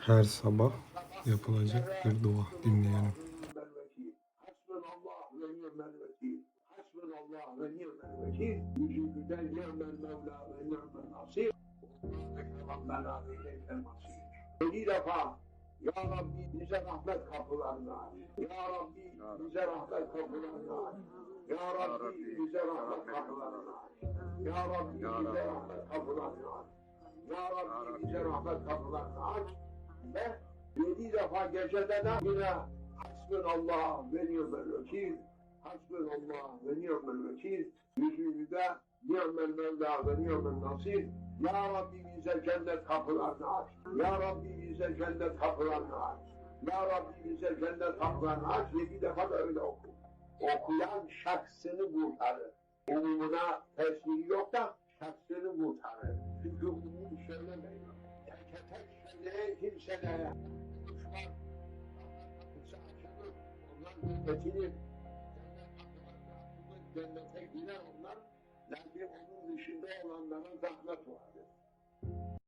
Her sabah yapılacak bir dua dinleyelim. Hasbunallah ve ni'mel vekil. Hasbunallah ve ni'mel vekil. Yüzü güzel ni'mel mevla ve ni'mel nasir. Rabbena ve ileykel masir. 7 defa Ya Rabbi bize rahmet kapılarını aç. Ya Rabbi bize rahmet kapılarını aç. Ya Rabbi bize rahmet kapılarını aç. Ya Rabbi bize rahmet kapılarını aç. Ya Rabbi bize rahmet kapılarını aç. Ve 7 defa gecede de yine Hasbunallah ve ni'mel vekil. Hasbunallah ve ni'mel vekil. Yüzümüzde ni'mel mevla ve ni'mel nasir. Ya Rabbi bize cennet kapılarını aç. Ya Rabbi bize cennet kapılarını aç. Ya Rabbi bize cennet kapılarını aç. 7 defa da öyle oku. Okuyan şahsını kurtarır. Umumuna tesiri yok da şahsını kurtarır. Çünkü umum söylemeyin. Tek söyleyen kimselere düşman kapısı açılır. Onlar geçilir. Cennete girer onlar. Lakin onun dışında olanlara zahmet vardır.